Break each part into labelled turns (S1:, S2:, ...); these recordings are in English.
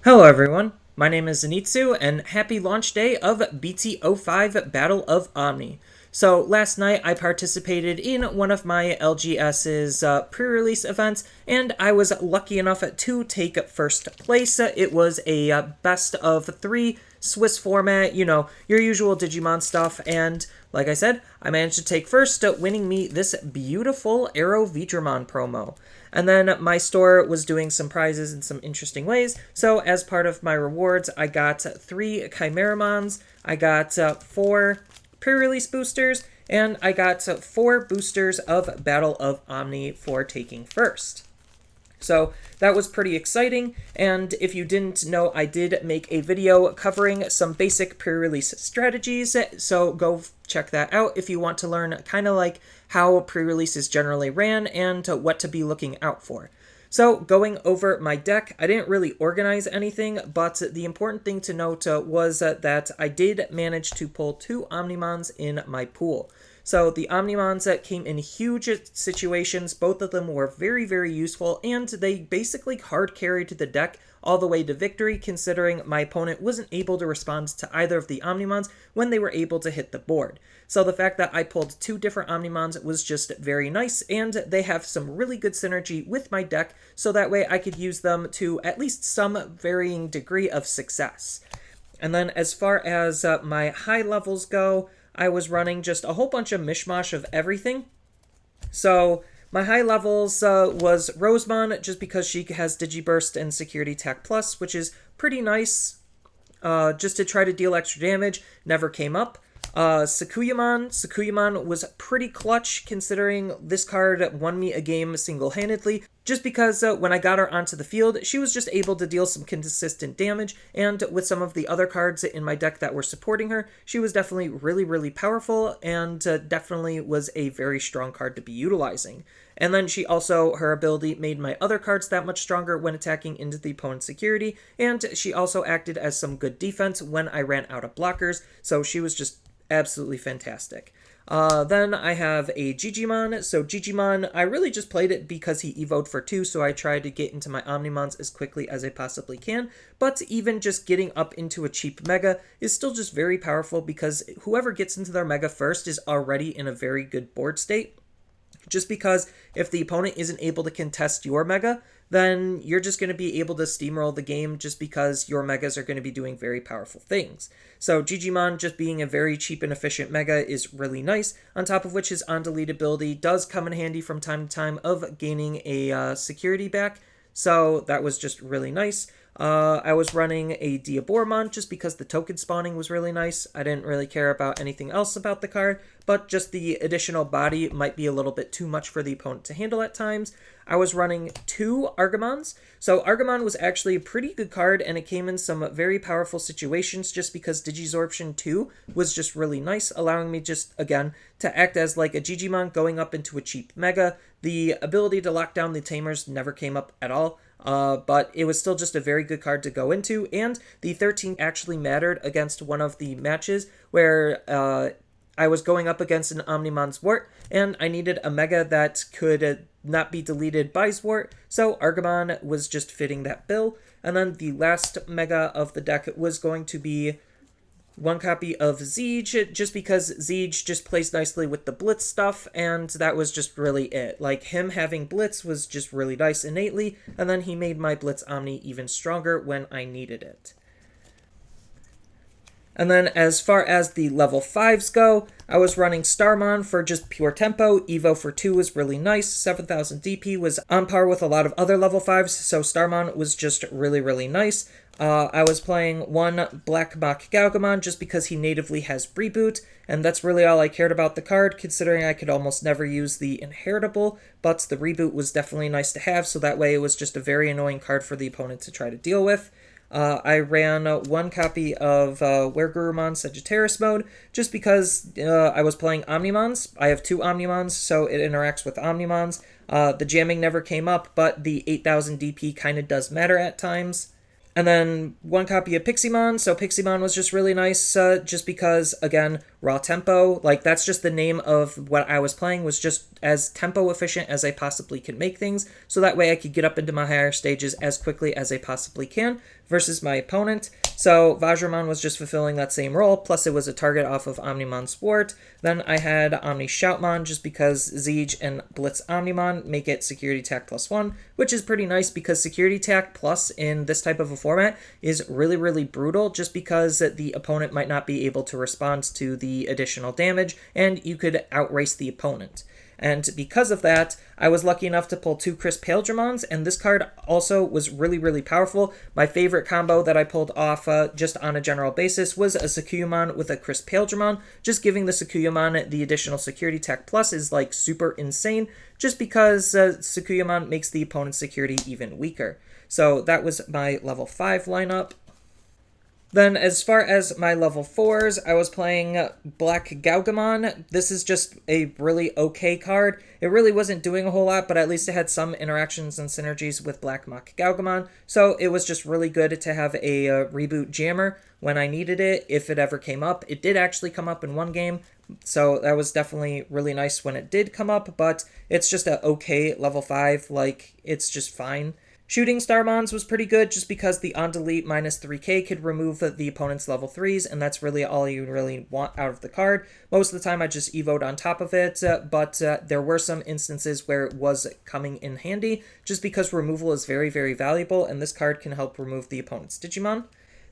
S1: Hello everyone, my name is Zenitsu, and happy launch day of BT05 Battle of Omni. So last night I participated in one of my LGS's pre-release events, and I was lucky enough to take first place. It was a best of three Swiss format, your usual Digimon stuff, and like I said, I managed to take first, winning me this beautiful Arrow Vitramon promo. And then my store was doing some prizes in some interesting ways. So as part of my rewards, I got 3 Chimeramons, I got 4 pre-release boosters, and I got 4 boosters of Battle of Omni for taking first. So that was pretty exciting, and if you didn't know, I did make a video covering some basic pre-release strategies, so go check that out if you want to learn kind of like how pre-releases generally ran and what to be looking out for. So going over my deck, I didn't really organize anything, but the important thing to note was that I did manage to pull 2 Omnimons in my pool. So the Omnimons that came in huge situations, both of them were very, very useful, and they basically hard carried the deck all the way to victory, considering my opponent wasn't able to respond to either of the Omnimons when they were able to hit the board. So the fact that I pulled 2 different Omnimons was just very nice, and they have some really good synergy with my deck, so that way I could use them to at least some varying degree of success. And then as far as my high levels go, I was running just a whole bunch of mishmash of everything. So my high levels was Rosemon, just because she has Digiburst and Security Attack Plus, which is pretty nice, just to try to deal extra damage. Never came up. Sakuyamon was pretty clutch, considering this card won me a game single-handedly, just because when I got her onto the field, she was just able to deal some consistent damage, and with some of the other cards in my deck that were supporting her, she was definitely really, really powerful, and definitely was a very strong card to be utilizing. And then her ability made my other cards that much stronger when attacking into the opponent's security, and she also acted as some good defense when I ran out of blockers, so she was just absolutely fantastic. Then I have a Gigimon. So Gigimon, I really just played it because he evoed for 2, so I tried to get into my Omnimons as quickly as I possibly can. But even just getting up into a cheap Mega is still just very powerful, because whoever gets into their Mega first is already in a very good board state. Just because if the opponent isn't able to contest your Mega, then you're just going to be able to steamroll the game, just because your Megas are going to be doing very powerful things. So Gigimon just being a very cheap and efficient Mega is really nice, on top of which his on-delete ability does come in handy from time to time of gaining a security back, so that was just really nice. I was running a Diaboromon just because the token spawning was really nice. I didn't really care about anything else about the card, but just the additional body might be a little bit too much for the opponent to handle at times. I was running 2 Argamons. So Argamon was actually a pretty good card, and it came in some very powerful situations just because Digisorption 2 was just really nice, allowing me just, again, to act as like a Gigimon going up into a cheap Mega. The ability to lock down the Tamers never came up at all. But it was still just a very good card to go into, and the 13 actually mattered against one of the matches where I was going up against an Omnimon Zwart, and I needed a Mega that could not be deleted by Zwart, so Argamon was just fitting that bill. And then the last Mega of the deck was going to be 1 copy of Zeege, just because Zeege just plays nicely with the Blitz stuff, and that was just really it. Like, him having Blitz was just really nice innately, and then he made my Blitz Omni even stronger when I needed it. And then as far as the level 5s go, I was running Starmon for just pure tempo. Evo for 2 was really nice. 7000 DP was on par with a lot of other level 5s, so Starmon was just really, really nice. I was playing 1 Black Mach Galgamon just because he natively has Reboot, and that's really all I cared about the card, considering I could almost never use the Inheritable, but the Reboot was definitely nice to have, so that way it was just a very annoying card for the opponent to try to deal with. I ran 1 copy of Weregurumon Sagittarius mode, just because I was playing Omnimons. I have 2 Omnimons, so it interacts with Omnimons. The jamming never came up, but the 8000 DP kind of does matter at times. And then 1 copy of Piximon, so Piximon was just really nice, just because, again, raw tempo, like, that's just the name of what I was playing, was just as tempo efficient as I possibly could make things, so that way I could get up into my higher stages as quickly as I possibly can. versus my opponent. So Vajramon was just fulfilling that same role, plus it was a target off of Omnimon's Thwart. Then I had Omni Shoutmon just because Siege and Blitz Omnimon make it Security Attack +1, which is pretty nice because Security Attack Plus in this type of a format is really, really brutal just because the opponent might not be able to respond to the additional damage and you could outrace the opponent. And because of that, I was lucky enough to pull 2 Crisp Paildramons, and this card also was really, really powerful. My favorite combo that I pulled off just on a general basis was a Sakuyamon with a Crisp Paildramon. Just giving the Sakuyamon the additional Security Attack Plus is like super insane, just because Sakuyamon makes the opponent's security even weaker. So that was my level 5 lineup. Then, as far as my level 4s, I was playing Black Gaugamon. This is just a really okay card. It really wasn't doing a whole lot, but at least it had some interactions and synergies with Black Mach Gaugamon, so it was just really good to have a reboot jammer when I needed it, if it ever came up. It did actually come up in one game, so that was definitely really nice when it did come up, but it's just a okay level 5, like, it's just fine. Shooting Starmons was pretty good just because the on delete -3k could remove the opponent's level 3s, and that's really all you really want out of the card. Most of the time I just evoed on top of it, but there were some instances where it was coming in handy just because removal is very, very valuable, and this card can help remove the opponent's Digimon.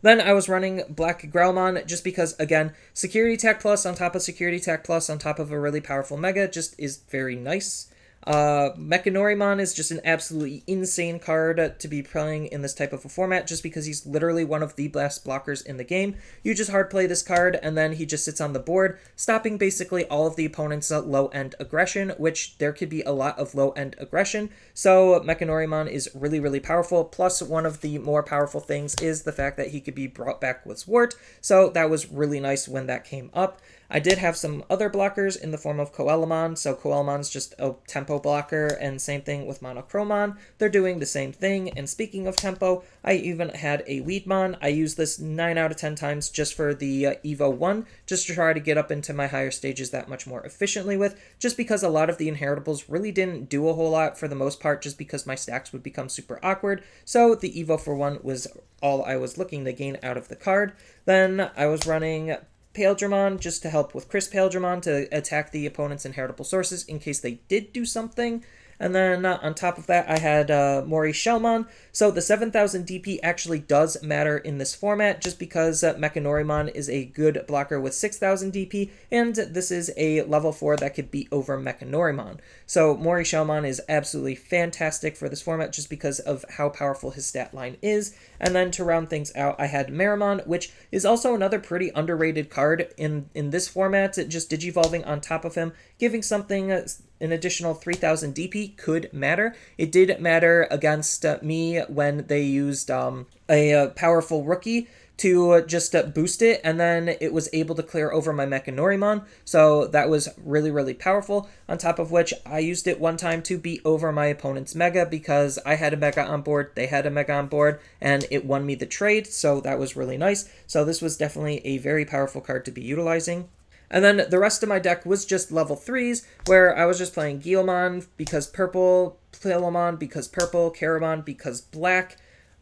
S1: Then I was running Black Growlmon just because, again, Security Attack Plus on top of Security Attack Plus on top of a really powerful Mega just is very nice. Mechanorimon is just an absolutely insane card to be playing in this type of a format just because he's literally one of the best blockers in the game. You just hard play this card and then he just sits on the board, stopping basically all of the opponent's low-end aggression, which there could be a lot of low-end aggression. So Mechanorimon is really, really powerful. Plus, one of the more powerful things is the fact that he could be brought back with Thwart. So that was really nice when that came up. I did have some other blockers in the form of Coelamon, so Coelamon's just a tempo blocker, and same thing with Monochromon. They're doing the same thing, and speaking of tempo, I even had a Weedmon. I used this 9 out of 10 times just for the Evo 1, just to try to get up into my higher stages that much more efficiently with, just because a lot of the inheritables really didn't do a whole lot for the most part, just because my stacks would become super awkward, so the Evo for 1 was all I was looking to gain out of the card. Then I was running Paildramon just to help with Crisp Paildramon to attack the opponent's inheritable sources in case they did do something. And then on top of that, I had Mori Shellmon. So the 7000 DP actually does matter in this format just because Mechanorimon is a good blocker with 6000 DP, and this is a level 4 that could beat over Mechanorimon. So Mori Shellmon is absolutely fantastic for this format just because of how powerful his stat line is. And then to round things out, I had Marimon, which is also another pretty underrated card in this format, just Digivolving on top of him, giving something an additional 3000 DP could matter. It did matter against me when they used a powerful rookie to just boost it, and then it was able to clear over my Mechanorimon, so that was really, really powerful. On top of which, I used it one time to beat over my opponent's Mega because I had a Mega on board, they had a Mega on board, and it won me the trade, so that was really nice. So this was definitely a very powerful card to be utilizing. And then the rest of my deck was just level 3s, where I was just playing Guilmon because purple, Pilomon because purple, Caramon because black,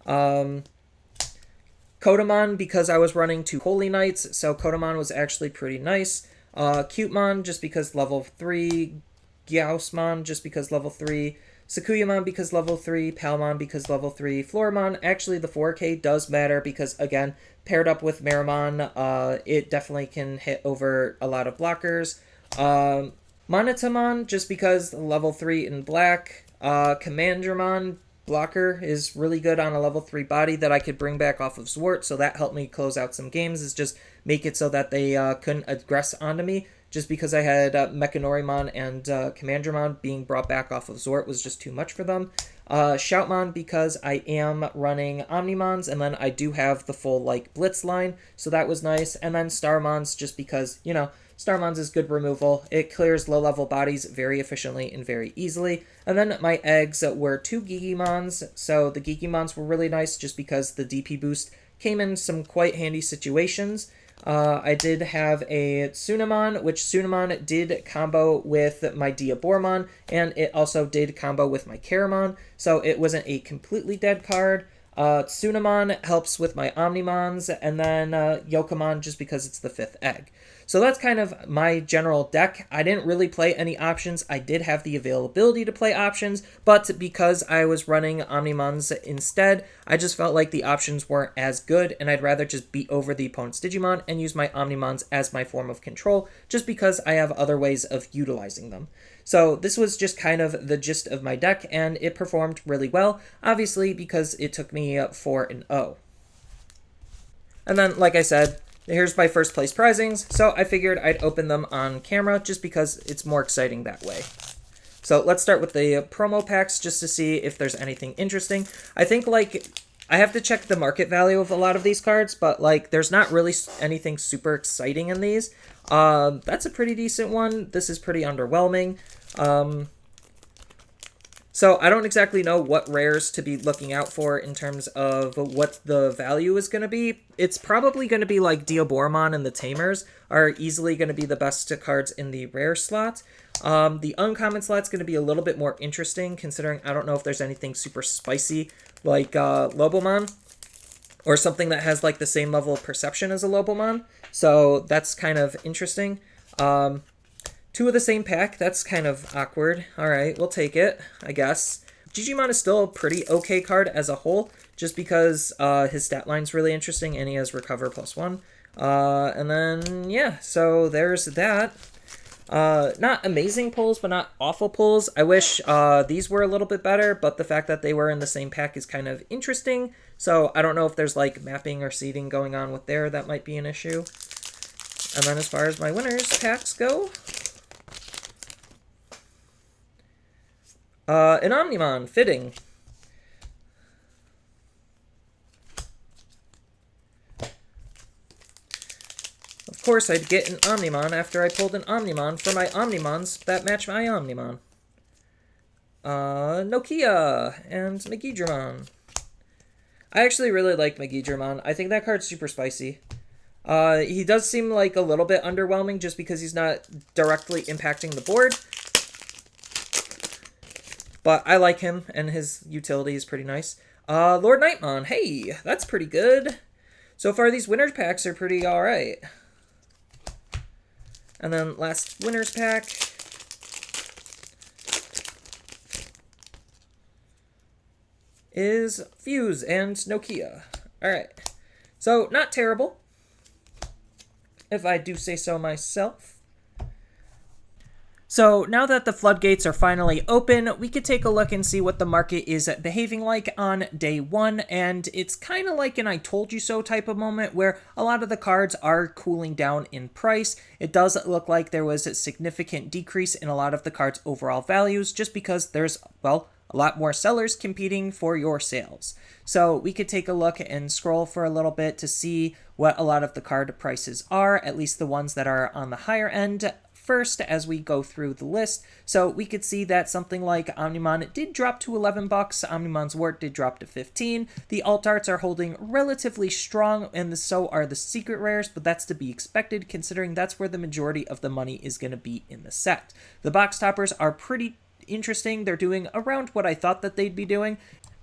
S1: Kotamon because I was running 2 Holy Knights, so Kotamon was actually pretty nice. Cutemon just because level 3, Gyaosmon just because level 3, Sakuyamon because level 3, Palmon because level 3, Floramon, actually the 4K does matter because, again, paired up with Marimon, it definitely can hit over a lot of blockers. Monotamon, just because level 3 in black. Commandramon, blocker, is really good on a level 3 body that I could bring back off of Thwart, so that helped me close out some games, is just make it so that they couldn't aggress onto me. Just because I had Mechanorimon and Commandramon being brought back off of Thwart was just too much for them. Shoutmon because I am running Omnimons, and then I do have the full, like, Blitz line, so that was nice. And then Starmons just because, you know, Starmons is good removal. It clears low-level bodies very efficiently and very easily. And then my eggs were 2 Gigimons, so the Gigimons were really nice just because the DP boost came in some quite handy situations. I did have a Tsunamon, which Tsunamon did combo with my Diabormon, and it also did combo with my Caramon, so it wasn't a completely dead card. Tsunamon helps with my Omnimons, and then Yokomon just because it's the 5th egg. So that's kind of my general deck. I didn't really play any options. I did have the availability to play options, but because I was running Omnimons instead, I just felt like the options weren't as good, and I'd rather just beat over the opponent's Digimon and use my Omnimons as my form of control, just because I have other ways of utilizing them. So this was just kind of the gist of my deck, and it performed really well, obviously because it took me 4-0. And then, like I said, here's my first place prizings, so I figured I'd open them on camera just because it's more exciting that way. So let's start with the promo packs just to see if there's anything interesting. I think, like, I have to check the market value of a lot of these cards, but, like, there's not really anything super exciting in these. That's a pretty decent one. This is pretty underwhelming. So I don't exactly know what rares to be looking out for in terms of what the value is going to be. It's probably going to be like Diaboromon and the Tamers are easily going to be the best cards in the rare slot. The uncommon slot's going to be a little bit more interesting, considering I don't know if there's anything super spicy like Lobomon, or something that has like the same level of perception as a Lobomon. So that's kind of interesting. Two of the same pack, that's kind of awkward. Alright, we'll take it, I guess. Digimon is still a pretty okay card as a whole, just because his stat line's really interesting, and he has Recover +1. And then, yeah, so there's that. Not amazing pulls, but not awful pulls. I wish these were a little bit better, but the fact that they were in the same pack is kind of interesting. So I don't know if there's like mapping or seeding going on with there. That might be an issue. And then as far as my winners packs go, an Omnimon, fitting. Of course I'd get an Omnimon after I pulled an Omnimon for my Omnimons that match my Omnimon. Nokia and Megidramon. I actually really like Megidramon. I think that card's super spicy. He does seem like a little bit underwhelming just because he's not directly impacting the board. But I like him, and his utility is pretty nice. Lord Nightmon, hey, that's pretty good. So far, these winners packs are pretty alright. And then last winners pack. Is Fuse and Nokia. Alright. So, not terrible, if I do say so myself. So now that the floodgates are finally open, we could take a look and see what the market is behaving like on day one, and it's kind of like an I told you so type of moment where a lot of the cards are cooling down in price. It does look like there was a significant decrease in a lot of the cards' overall values just because there's, well, a lot more sellers competing for your sales. So we could take a look and scroll for a little bit to see what a lot of the card prices are, at least the ones that are on the higher end first as we go through the list. So we could see that something like Omnimon did drop to $11, Omnimon's Wart did drop to 15. The alt arts are holding relatively strong, and so are the secret rares, but that's to be expected considering that's where the majority of the money is going to be in the set. The box toppers are pretty interesting. They're doing around what I thought that they'd be doing.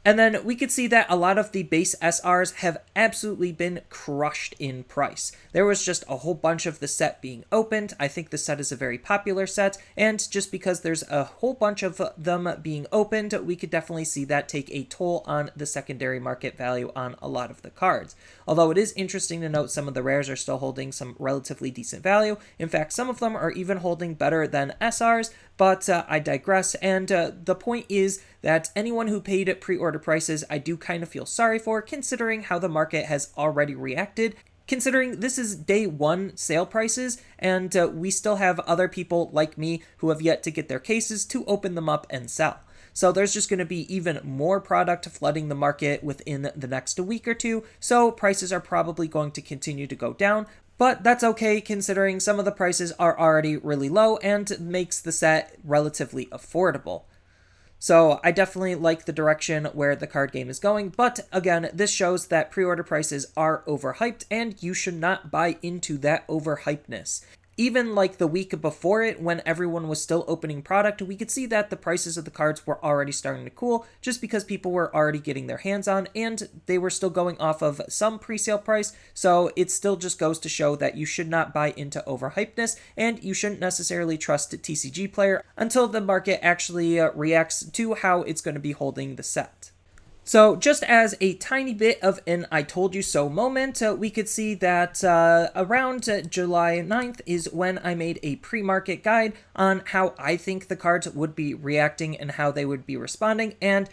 S1: And then we could see that a lot of the base SRs have absolutely been crushed in price. There was just a whole bunch of the set being opened. I think the set is a very popular set, and just because there's a whole bunch of them being opened, we could definitely see that take a toll on the secondary market value on a lot of the cards. Although it is interesting to note some of the rares are still holding some relatively decent value. In fact, some of them are even holding better than SRs, but I digress, and the point is that anyone who paid pre-order prices, I do kind of feel sorry for, considering how the market has already reacted, considering this is day one sale prices, and we still have other people like me who have yet to get their cases to open them up and sell. So there's just going to be even more product flooding the market within the next week or two, so prices are probably going to continue to go down. But that's okay considering some of the prices are already really low and makes the set relatively affordable. So I definitely like the direction where the card game is going, but again, this shows that pre-order prices are overhyped and you should not buy into that overhypeness. even like the week before it, when everyone was still opening product, we could see that the prices of the cards were already starting to cool just because people were already getting their hands on, and they were still going off of some pre-sale price. So it still just goes to show that you should not buy into overhypeness, and you shouldn't necessarily trust TCG Player until the market actually reacts to how it's going to be holding the set. So just as a tiny bit of an I told you so moment, we could see that around July 9th is when I made a pre-market guide on how I think the cards would be reacting and how they would be responding, and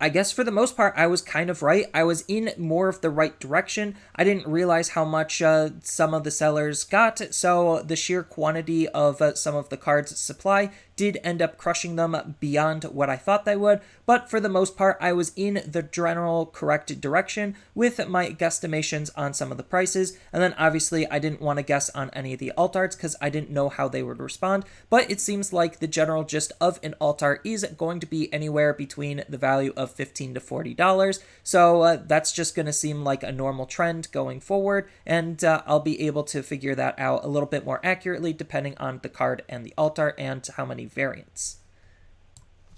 S1: I guess for the most part, I was kind of right. I was in more of the right direction. I didn't realize how much some of the sellers got, so the sheer quantity of some of the cards' supply did end up crushing them beyond what I thought they would, but for the most part, I was in the general correct direction with my guesstimations on some of the prices, and then obviously I didn't want to guess on any of the alt arts because I didn't know how they would respond, but it seems like the general gist of an alt art is going to be anywhere between the value of $15 to $40, so that's just going to seem like a normal trend going forward, and I'll be able to figure that out a little bit more accurately depending on the card and the alt art and how many variants.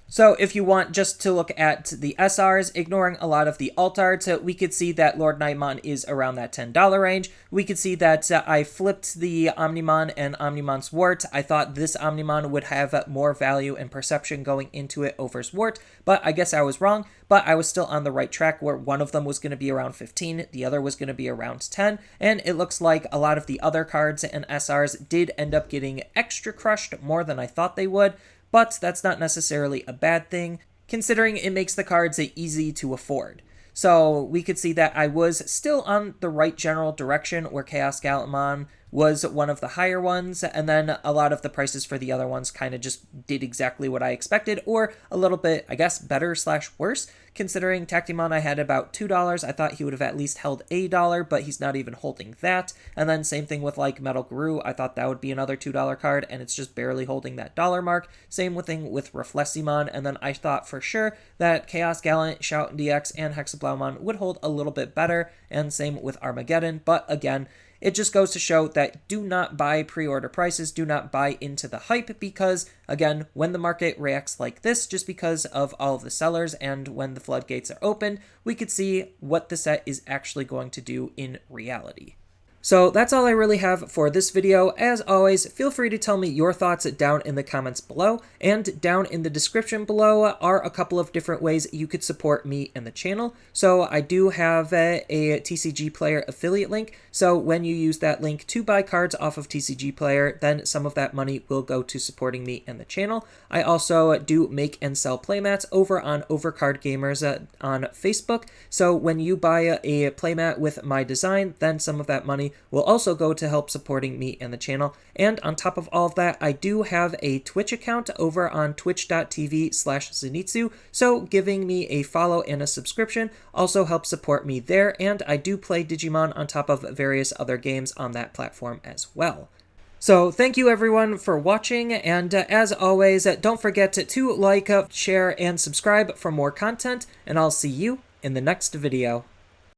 S1: So if you want just to look at the SRs, ignoring a lot of the alt arts, we could see that Lord Nightmon is around that $10 range. We could see that I flipped the Omnimon and Omnimon Zwart. I thought this Omnimon would have more value and perception going into it over Zwart, but I guess I was wrong. But I was still on the right track where one of them was going to be around 15, the other was going to be around 10, and it looks like a lot of the other cards and SRs did end up getting extra crushed more than I thought they would. But that's not necessarily a bad thing, considering it makes the cards easy to afford. So we could see that I was still on the right general direction where Chaos Gallimon was one of the higher ones, and then a lot of the prices for the other ones kind of just did exactly what I expected, or a little bit, I guess, better / worse. Considering Tactimon I had about $2, I thought he would have at least held $1, but he's not even holding that. And then same thing with like Metal Guru, I thought that would be another $2 card, and it's just barely holding that dollar mark. Same thing with Refleximon, and then I thought for sure that Chaos Gallant, Shout DX, and Hexablaumon would hold a little bit better, and same with Armageddon, but again, it just goes to show that do not buy pre-order prices, do not buy into the hype, because, again, when the market reacts like this, just because of all of the sellers and when the floodgates are open, we could see what the set is actually going to do in reality. So that's all I really have for this video. As always, feel free to tell me your thoughts down in the comments below, and down in the description below are a couple of different ways you could support me and the channel. So I do have a TCG Player affiliate link, so when you use that link to buy cards off of TCG Player, then some of that money will go to supporting me and the channel. I also do make and sell playmats over on Overcard Gamers on Facebook, so when you buy a playmat with my design, then some of that money will also go to help supporting me and the channel. And on top of all of that, I do have a Twitch account over on twitch.tv/Zenitsu, so giving me a follow and a subscription also helps support me there, and I do play Digimon on top of various other games on that platform as well. So thank you everyone for watching, and as always, don't forget to like, share, and subscribe for more content, and I'll see you in the next video.